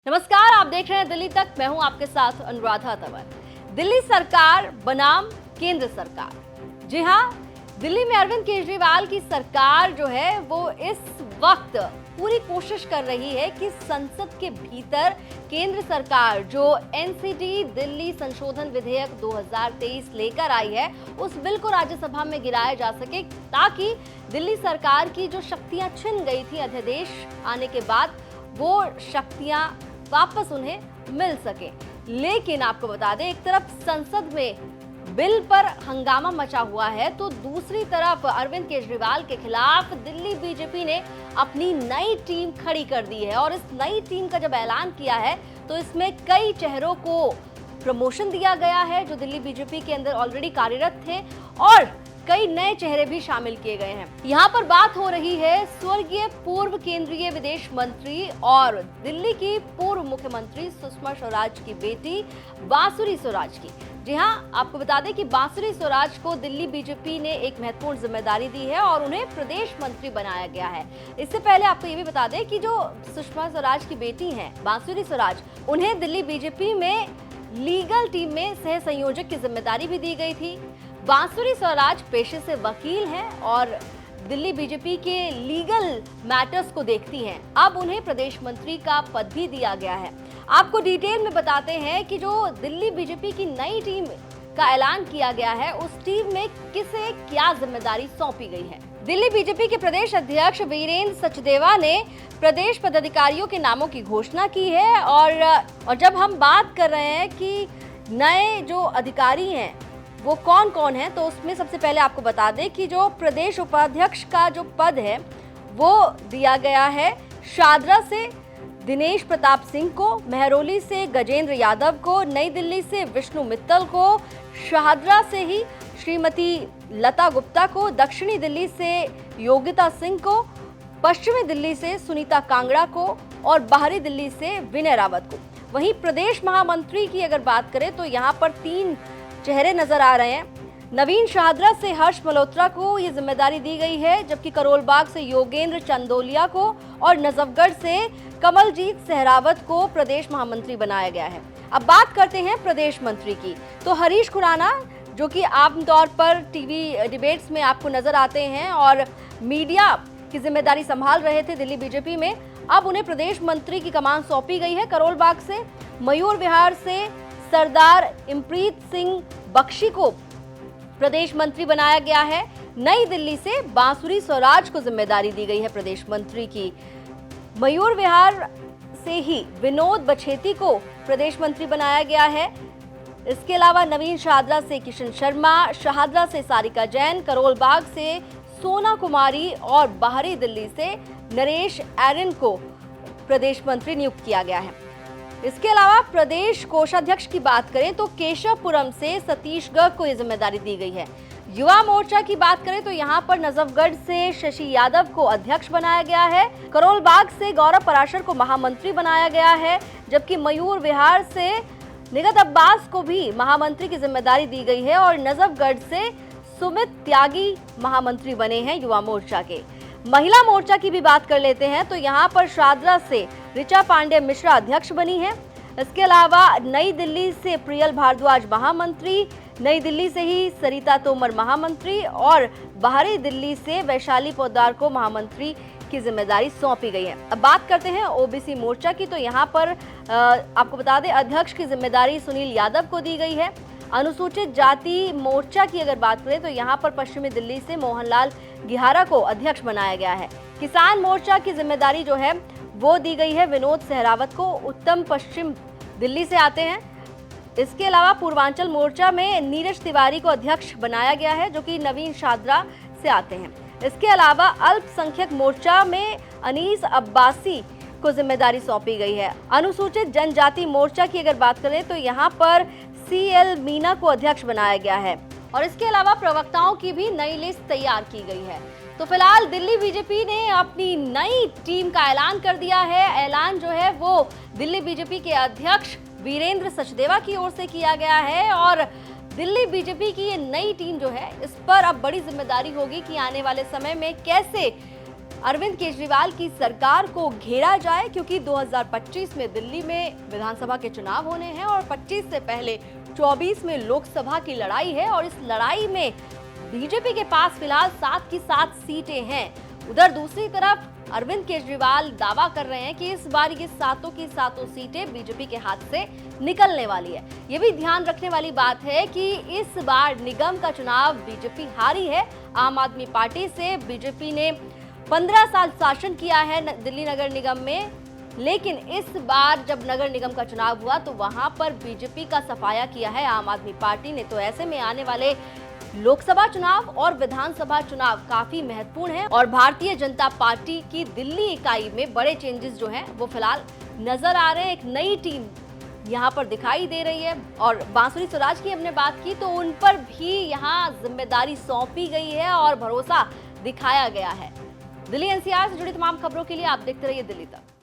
नमस्कार, आप देख रहे हैं दिल्ली तक। मैं हूं आपके साथ अनुराधा तंवर। दिल्ली सरकार बनाम केंद्र सरकार। जी हां, दिल्ली में अरविंद केजरीवाल की सरकार जो है वो इस वक्त पूरी कोशिश कर रही है कि संसद के भीतर केंद्र सरकार जो एनसीटी दिल्ली संशोधन विधेयक 2023 लेकर आई है उस बिल को राज्यसभा में गिराया जा सके, ताकि दिल्ली सरकार की जो शक्तियां छिन गई थी अध्यादेश आने के बाद वो शक्तियां वापस उन्हें मिल सके। लेकिन आपको बता दें, एक तरफ संसद में बिल पर हंगामा मचा हुआ है तो दूसरी तरफ अरविंद केजरीवाल के खिलाफ दिल्ली बीजेपी ने अपनी नई टीम खड़ी कर दी है। और इस नई टीम का जब ऐलान किया है तो इसमें कई चेहरों को प्रमोशन दिया गया है जो दिल्ली बीजेपी के अंदर ऑलरेडी कार्यरत थे, और कई नए चेहरे भी शामिल किए गए हैं। यहाँ पर बात हो रही है स्वर्गीय पूर्व केंद्रीय विदेश मंत्री और दिल्ली की पूर्व मुख्यमंत्री सुषमा स्वराज की बेटी बांसुरी स्वराज की। जी हाँ, आपको बता दें कि बांसुरी स्वराज को दिल्ली बीजेपी ने एक महत्वपूर्ण जिम्मेदारी दी है और उन्हें प्रदेश मंत्री बनाया गया है। इससे पहले आपको ये भी बता दें कि जो सुषमा स्वराज की बेटी हैं बांसुरी स्वराज, उन्हें दिल्ली बीजेपी में लीगल टीम में सह संयोजक की जिम्मेदारी भी दी गई थी। बांसुरी स्वराज पेशे से वकील हैं और दिल्ली बीजेपी के लीगल मैटर्स को देखती हैं। अब उन्हें प्रदेश मंत्री का पद भी दिया गया है। आपको डिटेल में बताते हैं कि जो दिल्ली बीजेपी की नई टीम का ऐलान किया गया है उस टीम में किसे क्या जिम्मेदारी सौंपी गई है। दिल्ली बीजेपी के प्रदेश अध्यक्ष वीरेंद्र सचदेवा ने प्रदेश पदाधिकारियों के नामों की घोषणा की है। और जब हम बात कर रहे हैं कि नए जो अधिकारी हैं वो कौन कौन है, तो उसमें सबसे पहले आपको बता दें कि जो प्रदेश उपाध्यक्ष का जो पद है वो दिया गया है शादरा से दिनेश प्रताप सिंह को, महरौली से गजेंद्र यादव को, नई दिल्ली से विष्णु मित्तल को, शाहदरा से ही श्रीमती लता गुप्ता को, दक्षिणी दिल्ली से योगिता सिंह को, पश्चिमी दिल्ली से सुनीता कांगड़ा को और बाहरी दिल्ली से विनय रावत को। वहीं प्रदेश महामंत्री की अगर बात करें तो यहाँ पर 3 चेहरे नजर आ रहे हैं। नवीन शाहदरा से हर्ष मल्होत्रा को ये जिम्मेदारी दी गई है, जबकि करोल बाग से योगेंद्र चंदोलिया को और नजफगढ़ से कमलजीत सहरावत को प्रदेश महामंत्री बनाया गया है। अब बात करते हैं प्रदेश मंत्री की, तो हरीश खुराना जो कि आमतौर पर टीवी डिबेट्स में आपको नजर आते हैं और मीडिया की जिम्मेदारी संभाल रहे थे दिल्ली बीजेपी में, अब उन्हें प्रदेश मंत्री की कमान सौंपी गई है। करोल बाग से मयूर विहार से सरदार इमप्रीत सिंह बख्शी को प्रदेश मंत्री बनाया गया है। नई दिल्ली से बांसुरी स्वराज को जिम्मेदारी दी गई है प्रदेश मंत्री की। मयूर विहार से ही विनोद बछेती को प्रदेश मंत्री बनाया गया है। इसके अलावा नवीन शाहदरा से किशन शर्मा, शाहदरा से सारिका जैन, करोल बाग से सोना कुमारी और बाहरी दिल्ली से नरेश एरन को प्रदेश मंत्री नियुक्त किया गया है। इसके अलावा प्रदेश कोषाध्यक्ष की बात करें तो केशवपुरम से सतीश गर्ग को यह जिम्मेदारी दी गई है। युवा मोर्चा की बात करें तो यहाँ पर नजफगढ़ से शशि यादव को अध्यक्ष बनाया गया है। करोल बाग से गौरव पराशर को महामंत्री बनाया गया है, जबकि मयूर विहार से निगत अब्बास को भी महामंत्री की जिम्मेदारी दी गई है और नजफगढ़ से सुमित त्यागी महामंत्री बने हैं युवा मोर्चा के। महिला मोर्चा की भी बात कर लेते हैं तो यहाँ पर शादरा से ऋचा पांडे मिश्रा अध्यक्ष बनी है। इसके अलावा नई दिल्ली से प्रियल भारद्वाज महामंत्री, नई दिल्ली से ही सरिता तोमर महामंत्री और बाहरी दिल्ली से वैशाली पोद्दार को महामंत्री की जिम्मेदारी सौंपी गई है। अब बात करते हैं ओबीसी मोर्चा की, तो यहाँ पर आपको बता दें अध्यक्ष की जिम्मेदारी सुनील यादव को दी गई है। अनुसूचित जाति मोर्चा की अगर बात करें तो यहाँ पर पश्चिमी दिल्ली से मोहनलाल गिहारा को अध्यक्ष बनाया गया है। किसान मोर्चा की जिम्मेदारी जो है वो दी गई है विनोद सहरावत को, उत्तम पश्चिम दिल्ली से आते हैं। इसके अलावा पूर्वांचल मोर्चा में नीरज तिवारी को अध्यक्ष बनाया गया है जो कि नवीन शाहदरा से आते हैं। इसके अलावा अल्पसंख्यक मोर्चा में अनीस अब्बासी को जिम्मेदारी सौंपी गई है। अनुसूचित जनजाति मोर्चा की अगर बात करें तो यहाँ पर CL मीना को अध्यक्ष बनाया गया है और इसके अलावा प्रवक्ताओं की भी नई लिस्ट तैयार की गई है। तो फिलहाल दिल्ली बीजेपी ने अपनी नई टीम का ऐलान कर दिया है। ऐलान जो है वो दिल्ली बीजेपी के अध्यक्ष वीरेंद्र सचदेवा की ओर से किया गया है और दिल्ली बीजेपी की ये नई टीम जो है इस पर अब बड़ी जिम्मेदारी होगी कि आने वाले समय में कैसे अरविंद केजरीवाल की सरकार को घेरा जाए, क्योंकि 2025 में दिल्ली में विधानसभा के चुनाव होने हैं और 25 से पहले 24 में लोकसभा की लड़ाई है और इस लड़ाई में बीजेपी के पास फिलहाल 7 की 7 सीटें हैं। उधर दूसरी तरफ अरविंद केजरीवाल दावा कर रहे हैं कि इस बार ये सातों की सातों सीटें बीजेपी के हाथ से निकलने वाली है। ये भी ध्यान रखने वाली बात है कि इस बार निगम का चुनाव बीजेपी हारी है। आम आदमी पार्टी से बीजेपी ने 15 साल शासन किया है दिल्ली नगर निगम में, लेकिन इस बार जब नगर निगम का चुनाव हुआ तो वहां पर बीजेपी का सफाया किया है आम आदमी पार्टी ने। तो ऐसे में आने वाले लोकसभा चुनाव और विधानसभा चुनाव काफी महत्वपूर्ण है और भारतीय जनता पार्टी की दिल्ली इकाई में बड़े चेंजेस जो हैं वो फिलहाल नजर आ रहे हैं। एक नई टीम यहाँ पर दिखाई दे रही है और बांसुरी स्वराज की हमने बात की तो उन पर भी यहाँ जिम्मेदारी सौंपी गई है और भरोसा दिखाया गया है। दिल्ली एनसीआर से जुड़ी तमाम खबरों के लिए आप देखते रहिए दिल्ली तक।